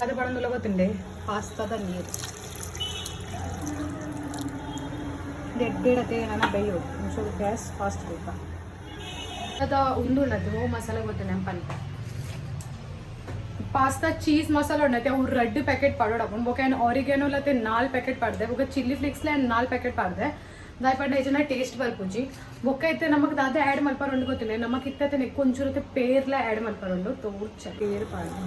ಅದು ಪಡಂದುಲ್ಲ ಗೊತ್ತುಂಡೆ ಪಾಸ್ತಾದ ನೀರು ಎಡ್ಡೆಡತೆ ನನ್ನ ಬೇಯು ಒಂಚೂರು ಗ್ಯಾಸ್ ಫಾಸ್ಟ್ ಬೇಕಾ ಅದು ಉಂಡುಳ್ಳದು ಮಸಾಲೆ ಗೊತ್ತು ನೆಂಪನ್ ಪಾಸ್ತಾ ಚೀಸ್ ಮಸಾಲ ಉಂಡತೆ ಅವ್ರು ರೆಡ್ ಪ್ಯಾಕೆಟ್ ಪಾಡೋಡಪ್ಪು ಬೊಕ ಏನು ಆರಿಗ್ಯಾನೋಲತೆ 4 ಪ್ಯಾಕೆಟ್ ಪಾಡ್ದೆ ಬೊಕ ಚಿಲ್ಲಿ ಫ್ಲೇಕ್ಸ್ಲೆ 4 ಪ್ಯಾಕೆಟ್ ಪಾಡ್ದೆ ದಾಯ್ ಪಂಡ ಹೆಚ್ಚಿನ ಟೇಸ್ಟ್ ಬರ್ಪುಜಿ ಬೊಕ್ಕ ಐತೆ ನಮಗೆ ದಾದ ಆ್ಯಡ್ ಮಲ್ಪರುಂಡು ಗೊತ್ತಿಲ್ಲ ನಮಗೆ ಇತ್ತತೆ ನೆಕ್ ಒಂಚೂರತೆ ಪೇರ್ಲ ಆ್ಯಡ್ ಮಲ್ಪರುಂಡು ತೋರ್ಚ ಪೇರ್ ಪಾಡು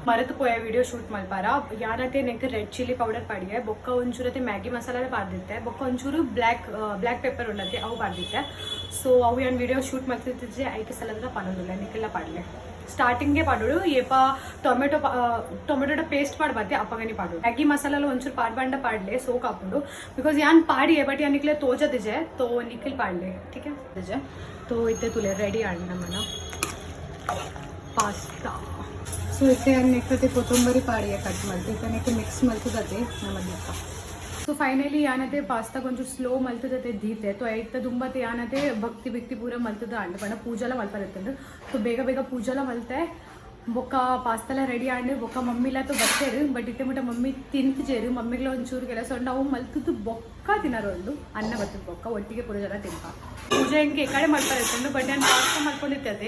ಮರೆತು ಪೋಯ ವಿಡಿಯೋ ಶೂಟ್ ಮಲ್ಪಾರ ಯಾನತೆ ನೆಕ್ ರೆಡ್ ಚಿಲ್ಲಿ ಪೌಡರ್ ಪಾಡಿಯೆ ಬೊಕ್ಕ ಒಂಚೂರತೆ ಮ್ಯಾಗಿ ಮಸಾಲ ಪಾಡ್ದಿತ್ತೆ ಬೊಕ್ಕ ಒಂಚೂರು ಬ್ಲ್ಯಾಕ್ ಪೆಪ್ಪರ್ ಉಂಡತೆ ಅವು ಪಾಡ್ದಿತ್ತೆ ಸೊ ಅವು ಏನು ವಿಡಿಯೋ ಶೂಟ್ ಮಾಡ್ತಿದ್ದೆ ಐಕೆ ಸಲ ಪಾಡೋದಿಲ್ಲ ನೆಕ್ಕೆಲ್ಲ ಪಾಡಲೆ ಸ್ಟಾರ್ಟಿಂಗ್ಗೆ ಪಾಡೋಡು ಏಪ ಟೊಮೆಟೊಡ ಪೇಸ್ಟ್ ಪಾಡ್ಬಾರ್ದೆ ಅಪ್ಪಗನಿ ಪಾಡೋಡು ಮ್ಯಾಗಿ ಮಸಾಲ ಒಂಚೂರು ಪಾಡ್ಬಂಡ ಪಾಡ್ಲೆ ಸೋಕ್ ಹಾಕೊಂಡು ಬಿಕಾಸ್ ಯಾನ್ ಪಾಡಿಯೆ ಬಟ್ ಯಾ ನಿಕ್ಲೆ ತೋಜದಿಜೆ ತೋ ನಿಖಿಲ್ ಪಾಡ್ಲೆ ठीक है दिजे तो इतने तुले रेडी आण नमना पास्ता ಸೊ ಇತ್ತೆ ನೆಕ್ಕತೆ ಕೊತ್ತಂಬರಿ ಪಾಡಿಯ ಕಟ್ ಮಾಡ್ದೆ ಇತ್ತೆ ಮಿಕ್ಸ್ ಮಲ್ತದತೆ ನಮ್ಮದಿಕ್ಕ ಸೊ ಫೈನಲಿ ಯಾನತೆ ಪಾಸ್ತಾ ಕೊಂಚೂರು ಸ್ಲೋ ಮಲ್ತದತೆ ದೀತೆ ತೋ ಐತ ದುಂಬತೆ ಯಾನತೆ ಭಕ್ತಿ ಪೂರ ಮಲ್ತದ ಅಂಡ್ ಪಂಡ ಪೂಜೆಲ ಮಲ್ಪರತ್ತಂಡು ಸೊ ಬೇಗ ಪೂಜೆಲ ಮಲ್ತೆ ಬೊಕ್ಕ ಪಾಸ್ತೆಲ್ಲ ರೆಡಿ ಆಂಡು ಬೊಕ್ಕ ಮಮ್ಮಿಲ ತೋ ಬರ್ತೇರು ಬಟ್ ಇತ್ತೆ ಮುಟ್ಟ ಮಮ್ಮಿ ತಿಂತೇರು ಮಮ್ಮಿಗಳ ಒಂಚೂರು ಕೆಲಸ ಉಂಡು ಅವು ಮಲ್ತದ್ದು ಬೊಕ್ಕ ತಿನ್ನರೋಂಡು ಅನ್ನ ಬರ್ತದ ಬೊಕ್ಕ ಒಟ್ಟಿಗೆ ಪೂರ ಜನ ತಿಂಪ ಪೂಜೆ ಹೆಂಗೆ ಈ ಕಡೆ ಮಲ್ಪರತ್ತಂಡು ಬಟ್ ನಾನು ಪಾಸ್ತಾ ಮಾಡ್ಕೊಂಡಿರ್ತದೆ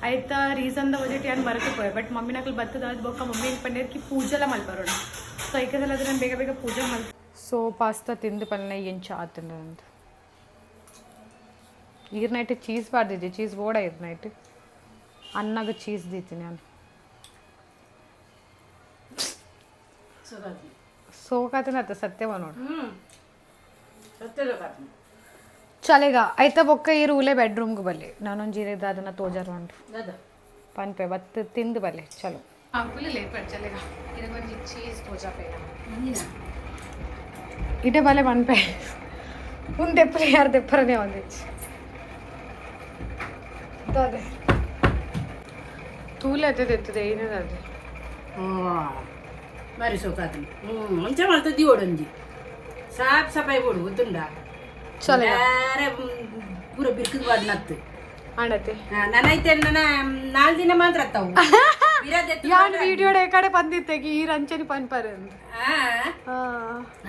ಆಯ್ತಾ ರೀಸನ್ದ ವಜೆಟ್ ಏನು ಮರೆತು ಪೋಯ್ ಬಟ್ ಮಮ್ಮಿ ನಕಲ್ ಬರ್ತದ ಅದು ಬೊಕ್ಕ ಮಮ್ಮಿ ಹೆಂಗೆ ಪಂಡೇರ್ಕಿ ಪೂಜೆಲ್ಲ ಮಲ್ಪರೋಣ ಸೊ ಐಕದಲ್ಲ ಅದು ನಾನು ಬೇಗ ಪೂಜೆ ಮಲ್ ಸೊ ಪಾಸ್ತಾ ತಿಂದು ಪಲ್ಲೆ ಏನು ಚಾ ತಿಂದು ಅಂತ ಈರ್ ನೈಟ್ ಚೀಸ್ ಬಾರ್ದಿದ್ದೆ ಚೀಸ್ ಬೋಡ ಇರ್ ನೈಟ್ ಅನ್ನಗ ಚೀಸ್ ದೀತೀನಿ ನಾನು ಸೋಕಾತಿನ ಅತ್ತ ಸತ್ಯವ ನೋಡು ಚಲೆಗ ಆಯ್ತಾ ಬೊಕ್ಕ ಈ ರೂಲೆ ಬೆಡ್ರೂಮ್ಗೆ ಬಲ್ಲಿ ನಾನೊಂದು ಜೀರೆದ ಅದನ್ನ ತೋಜಾರ ಉಂಟು ಪನ್ಪೆ ಬತ್ತು ತಿಂದು ಬಲ್ಲೆ ಚಲೋ ಫುಲ್ ಲೇಟ್ ಪಡ್ ಚಲೆಗ ಇದಕ್ಕೊಂದು ಚೀಸ್ ತೋಜಾ ಪೇಗ ಇಟೆ ಬಲೆ ಪನ್ಪೆ ಉಂದು ದೆಪ್ಪರೆ ಯಾರು ದೆಪ್ಪರನೇ ಒಂದಿಚ್ಚು ಅದೇ ತೂಲೆ ಅತ್ತೆ ತೆತ್ತದೆ ಏನಿದೆ ಅದೇ ಬಾರಿ ಸೋಕಾತ ಮುಂಚೆ ಮಾಡ್ತದ್ದಿ ಓಡೊಂಜಿ ಸಾಪ್ ಸಫಾಯಿ ಬೋಡು ಗೊತ್ತುಂಡ ಚಲೋ ಪೂರ ಬಿರ್ಕದ್ ಬಾಡ್ ನತ್ತು ಆಡತ್ತೆ ನನೈತೆ ನನ್ನ 4 ದಿನ ಮಾತ್ರ ಅತ್ತವು ಯಾನ್ ವಿಡಿಯೋ ಡೆ ಕಡೆ ಬಂದಿತ್ತೆಗಿ ಈ ರಂಚನಿ ಪನ್ಪರ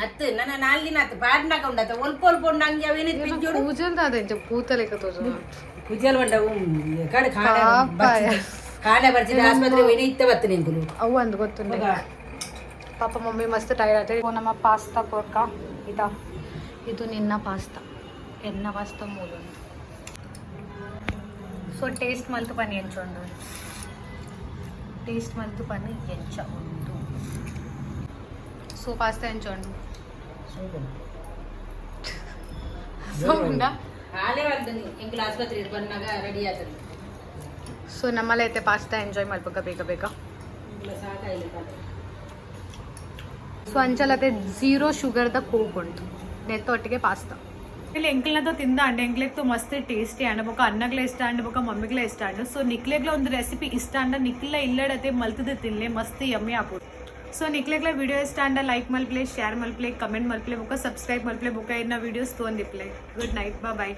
ಅತ್ತು ನನ್ನ 4 ದಿನ ಅತ್ತು ಪಾಡ್ನಾಕ ಉಂಡತ್ತ ಒಲ್ಪ ಉಂಡಂಗೆ ಅವೇನಿದ್ ಪಿಜ್ಜೋಡು ಪೂಜಲ್ ಅದೇ ಪೂತಲೆಕ ತೋಜ ಪೂಜಲ್ ಬಂಡ ಕಡೆ ಕಾಣೆ ಬರ್ತಿದ್ದೆ ಆಸ್ಪತ್ರೆ ಹೋಗಿ ಇತ್ತ ಬತ್ತು ನಿಂಕುಲು ಅವು ಅಂದ್ ಗೊತ್ತುಂಡೆ ಪಾಪ ಮಮ್ಮಿ ಮಸ್ತ್ ಟೈರ್ಡ್ ಆಯ್ತು ನಮ್ಮ ಪಾಸ್ತಾ ಕೊರ್ಕ ಇದು ನಿನ್ನ ಪಾಸ್ತಾ ಎನ್ನ ಪಾಸ್ತಾ ಮೂಲು ಸೊ ಟೇಸ್ಟ್ ಮಲ್ತು ಪನಿ ಎಂಚೊಂಡು ಟೇಸ್ಟ್ ಮಲ್ತು ಪನಿ ಎಂಚ ಉಂಟು ಸೊ ಪಾಸ್ತಾ ಎಂಚೊಂಡು ಹಾಲೇ ಬರ್ತೀನಿ ಎಂಕುಲು ಆಸ್ಪತ್ರೆ ಬಂದಾಗ ರೆಡಿ ಆತದೆ ಸೊ ನಮ್ಮಲ್ಲೇ ಐತೆ ಪಾಸ್ತಾ ಎಂಜಾಯ್ ಮಾಡ್ಬೇಕ ಬೇಗ ಸಾಕಾಯಿಲ್ಲ ಸೊ ಅಂಚಲತೆ 0 ಶುಗರ್ದ ಕೋಕ್ ಉಂಟು ನೆತ್ತೊಟ್ಟಿಗೆ ಪಾಸ್ತಾ ಇಲ್ಲಿ ಎಂಕ್ಲನದು ತಿಂದ ಅಂಡ್ ಎಂಕ್ಲೆಗ್ ಮಸ್ತ್ ಟೇಸ್ಟಿ ಅಂಡ್ ಬೊಕ ಅನ್ನಗ್ಲ ಇಷ್ಟ ಅಂಡ್ ಬೊಕ ಮಮ್ಮಿಗ್ಲ ಇಷ್ಟ ಅಂಡ್ ಸೊ ನಿಕ್ಲೆಗ್ಲ ಒಂದು ರೆಸಿಪಿ ಇಷ್ಟ ಅಂಡ ನಿಕ್ಲ ಇಲ್ಲಡತೆ ಮಲ್ತದ ತಿನ್ಲೆ ಮಸ್ತ್ ಯಮ್ಮಿ ಆಪು ಸೊ ನಿಕ್ಲೆಗ್ಲ ವಿಡಿಯೋ ಇಷ್ಟ ಅಂಡ ಲೈಕ್ ಮಲ್ಪ್ಲೆ ಶೇರ್ ಮಲ್ಪ್ಲೆ ಕಮೆಂಟ್ ಮಲ್ಪ್ಲೆ ಬೊಕ ಸಬ್ಸ್ಕ್ರೈಬ್ ಮಲ್ಪ್ಲೆ ಬೊಕ ಇನ್ನ ವಿಡಿಯೋಸ್ ತೊಂದಿಪ್ಲೆ ಗುಡ್ ನೈಟ್ ಬಾಯ್